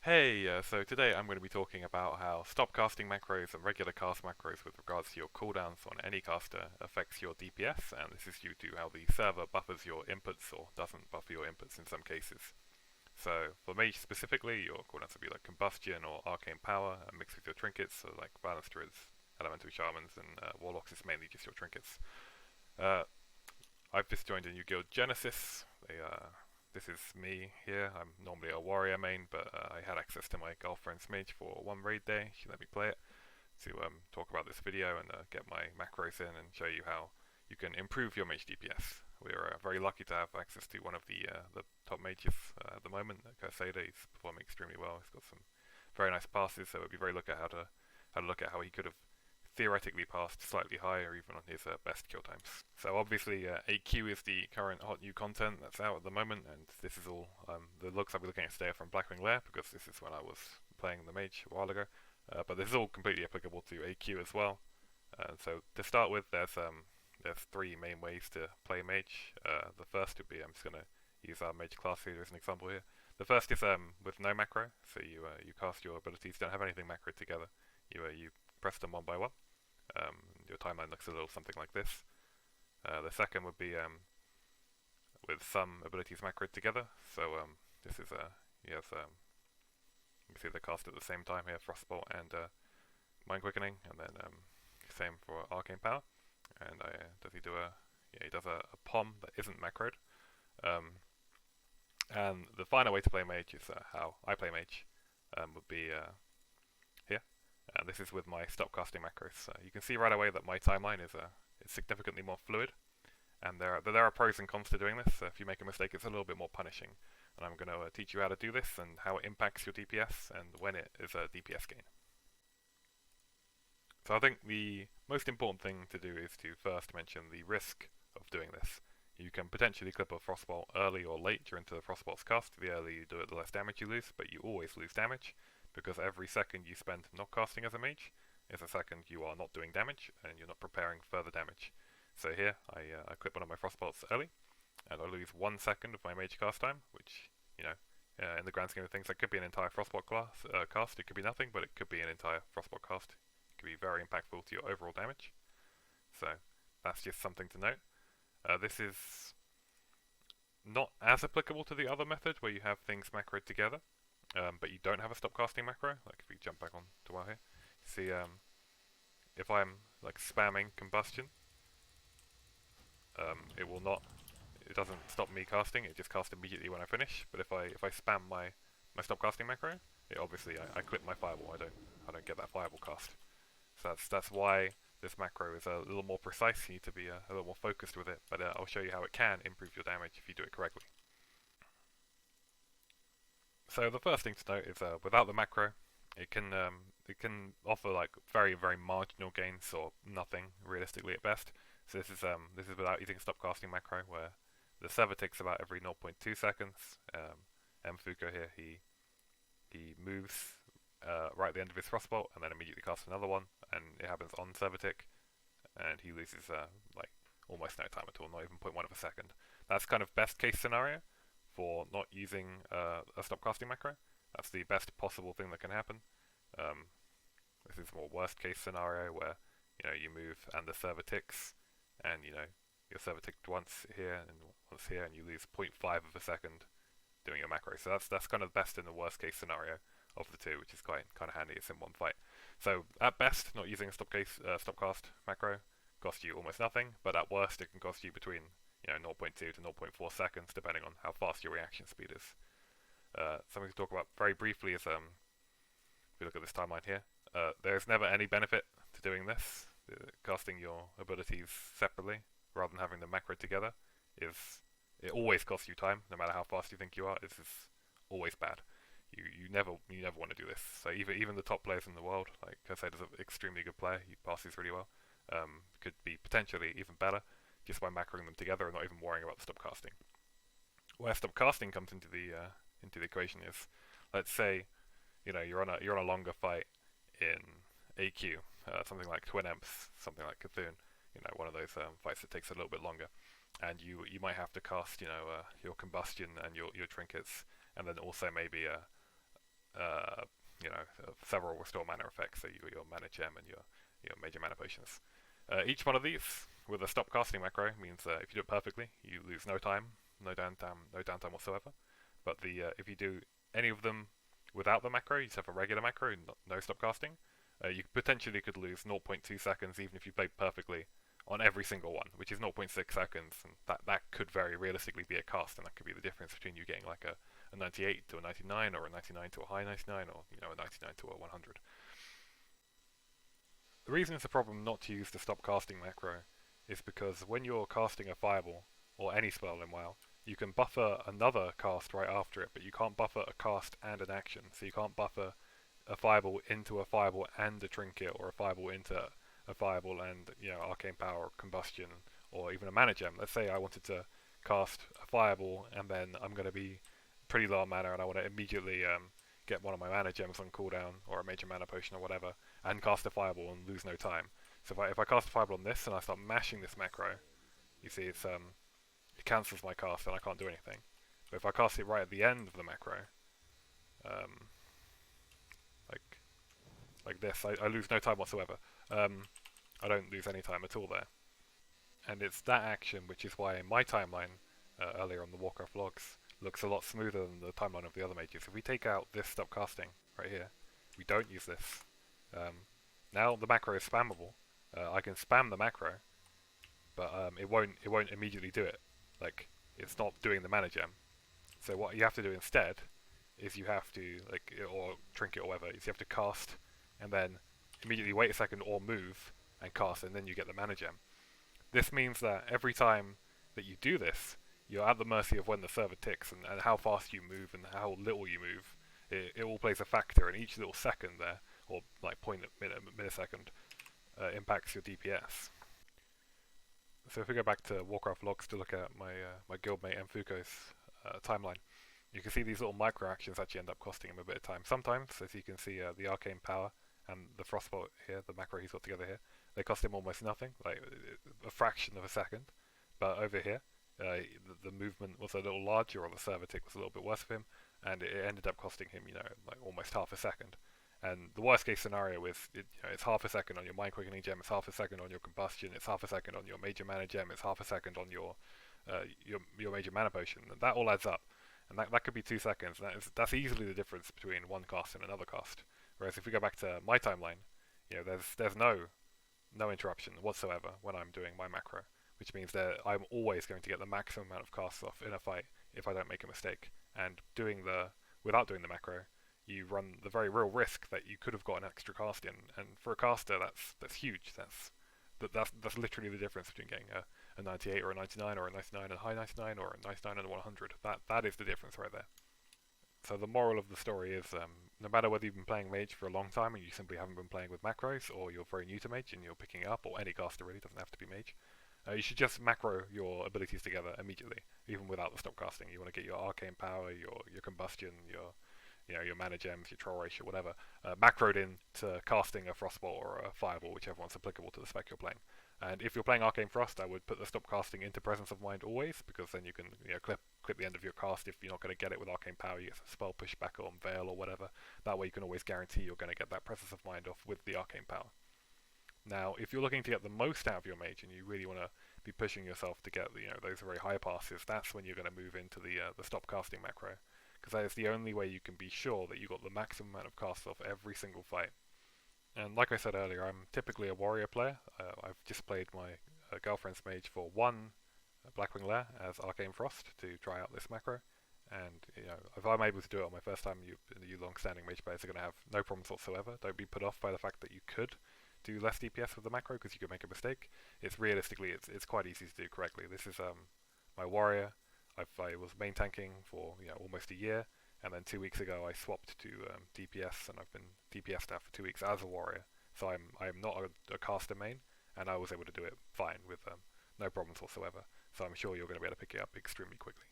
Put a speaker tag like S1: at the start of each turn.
S1: So today I'm going to be talking about how stop casting macros and regular cast macros with regards to your cooldowns on any caster affects your DPS, and this is due to how the server buffers your inputs or doesn't buffer your inputs in some cases. So for Mage specifically, your cooldowns will be like Combustion or Arcane Power, mixed with your trinkets, so like Balance Druids, Elemental Shamans, and Warlocks is mainly just your trinkets. Uh, I've just joined a new guild, Genesis. This is me here. I'm normally a warrior main, but I had access to my girlfriend's mage for one raid day. She let me play it to talk about this video and get my macros in and show you how you can improve your mage DPS. We're very lucky to have access to one of the top mages at the moment. Casada, he's performing extremely well. He's got some very nice passes, so it'd be very look at how to look at how he could have theoretically passed slightly higher even on his best kill times. So obviously 8Q is the current hot new content that's out at the moment, and this is all the looks I'll be looking at today are from Blackwing Lair because this is when I was playing the mage a while ago. But this is all completely applicable to 8Q as well. So to start with, there's three main ways to play mage. The first would be I'm just gonna use our mage class here as an example here. The first is with no macro, so you cast your abilities, don't have anything macro together. You press them one by one. Your timeline looks a little something like this. The second would be with some abilities macroed together. So this is you have you can see they're cast at the same time here, Frostbolt and Mind Quickening, and then same for Arcane Power. And does he do he does a POM that isn't macroed. And the final way to play Mage is how I play Mage would be here. And this is with my stop casting macros. You can see right away that my timeline is significantly more fluid, and there are pros and cons to doing this. If you make a mistake, it's a little bit more punishing. And I'm going to teach you how to do this and how it impacts your DPS and when it is a DPS gain. So I think the most important thing to do is to first mention the risk of doing this. You can potentially clip a Frostbolt early or late during the Frostbolt's cast. The earlier you do it, the less damage you lose, but you always lose damage, because every second you spend not casting as a mage is a second you are not doing damage, and you're not preparing further damage. So here, I clip one of my Frostbolts early, and I lose 1 second of my mage cast time, which, in the grand scheme of things, that could be an entire Frostbolt cast. It could be nothing, but it could be an entire Frostbolt cast. It could be very impactful to your overall damage. So that's just something to note. This is not as applicable to the other method where you have things macroed together, but you don't have a stop casting macro. Like if we jump back on to WoW here, see if I'm like spamming combustion, it will not. It doesn't stop me casting. It just casts immediately when I finish. But if I spam my stop casting macro, it obviously I clip my fireball. I don't get that fireball cast. So that's why this macro is a little more precise. You need to be a little more focused with it. But I'll show you how it can improve your damage if you do it correctly. So the first thing to note is without the macro, it can offer like very very marginal gains or nothing realistically at best. So this is without using stop casting macro, where the server ticks about every 0.2 seconds. Mfuko here, he moves right at the end of his Frostbolt and then immediately casts another one, and it happens on server tick, and he loses like almost no time at all, not even 0.1 of a second. That's kind of best case scenario for not using a stop casting macro. That's the best possible thing that can happen. This is more worst case scenario where you move and the server ticks, and your server ticked once here and once here, and you lose 0.5 of a second doing your macro. So that's kind of the best in the worst case scenario of the two, which is kind of handy. It's in one fight. So at best, not using a stop cast macro costs you almost nothing, but at worst it can cost you between 0.2 to 0.4 seconds, depending on how fast your reaction speed is. Something to talk about very briefly is if we look at this timeline here, there's never any benefit to doing this. Casting your abilities separately rather than having them macro together it always costs you time, no matter how fast you think you are. This is always bad. You never want to do this. So even the top players in the world, like Casada's an extremely good player, he passes really well, could be potentially even better just by macroing them together and not even worrying about the stop casting. Where stop casting comes into the equation is, let's say, you're on a longer fight in AQ, something like Twin Emps, something like Cthulhu, one of those fights that takes a little bit longer, and you might have to cast your combustion and your trinkets, and then also maybe several restore mana effects. So you got your mana gem and your major mana potions. Each one of these with a stop casting macro means that if you do it perfectly, you lose no time, no downtime whatsoever. But if you do any of them without the macro, you just have a regular macro, no stop casting. You potentially could lose 0.2 seconds even if you played perfectly on every single one, which is 0.6 seconds, and that could very realistically be a cast, and that could be the difference between you getting like a 98 to a 99, or a 99 to a high 99, or a 99 to a 100. The reason it's a problem not to use the stop casting macro is because when you're casting a fireball, or any spell in WoW, you can buffer another cast right after it, but you can't buffer a cast and an action. So you can't buffer a fireball into a fireball and a trinket, or a fireball into a fireball and arcane power, or combustion, or even a mana gem. Let's say I wanted to cast a fireball and then I'm going to be pretty low on mana and I want to immediately get one of my mana gems on cooldown, or a major mana potion or whatever, and cast a fireball and lose no time. So if I cast a fireball on this and I start mashing this macro, you see it cancels my cast and I can't do anything. But if I cast it right at the end of the macro, like this, I lose no time whatsoever. I don't lose any time at all there. And it's that action which is why my timeline earlier on the Warcraft logs looks a lot smoother than the timeline of the other mages. If we take out this stop casting right here, we don't use this. Now the macro is spammable. I can spam the macro, but it won't immediately do it. Like, it's not doing the mana gem. So what you have to do instead is you have to, or trinket or whatever, is you have to cast and then immediately wait a second or move and cast, and then you get the mana gem. This means that every time that you do this, you're at the mercy of when the server ticks and how fast you move and how little you move. It all plays a factor, and each little second there, or like millisecond, impacts your DPS. So if we go back to Warcraft logs to look at my guildmate Mfuko's timeline, you can see these little micro actions actually end up costing him a bit of time. Sometimes, as you can see, the arcane power and the Frostbolt here, the macro he's got together here, they cost him almost nothing, like a fraction of a second. But over here, the movement was a little larger, or the server tick was a little bit worse for him, and it ended up costing him, like almost half a second. And the worst case scenario is it's half a second on your Mind Quickening Gem, it's half a second on your combustion, it's half a second on your major mana gem, it's half a second on your major mana potion. And that all adds up, and that could be 2 seconds. That's easily the difference between one cast and another cast. Whereas if we go back to my timeline, there's no interruption whatsoever when I'm doing my macro, which means that I'm always going to get the maximum amount of casts off in a fight if I don't make a mistake. And without doing the macro, you run the very real risk that you could have got an extra cast in, and for a caster, that's huge. That's literally the difference between getting a 98 or a 99, or a 99 and a high 99, or a 99 and a 100. That is the difference right there. So the moral of the story is, no matter whether you've been playing Mage for a long time and you simply haven't been playing with macros, or you're very new to Mage and you're picking it up, or any caster really, doesn't have to be Mage, you should just macro your abilities together immediately, even without the stop casting. You want to get your arcane power, your combustion, your mana gems, your troll ratio, whatever, macroed into casting a Frostbolt or a Fireball, whichever one's applicable to the spec you're playing. And if you're playing Arcane Frost, I would put the stop casting into Presence of Mind always, because then you can clip the end of your cast if you're not going to get it with Arcane Power. You get a spell pushback on Veil or whatever. That way you can always guarantee you're going to get that Presence of Mind off with the Arcane Power. Now, if you're looking to get the most out of your mage and you really want to be pushing yourself to get those very high passes, that's when you're going to move into the stop casting macro, because that is the only way you can be sure that you got the maximum amount of casts off every single fight. And like I said earlier, I'm typically a warrior player. I've just played my girlfriend's mage for one Blackwing Lair as Arcane Frost to try out this macro. And if I'm able to do it on my first time, you long-standing mage players are going to have no problems whatsoever. Don't be put off by the fact that you could do less DPS with the macro, because you could make a mistake. It's quite easy to do correctly. This is my warrior. I was main tanking for almost a year, and then 2 weeks ago I swapped to DPS, and I've been DPS now for 2 weeks as a warrior. So I'm not a caster main, and I was able to do it fine with no problems whatsoever. So I'm sure you're going to be able to pick it up extremely quickly.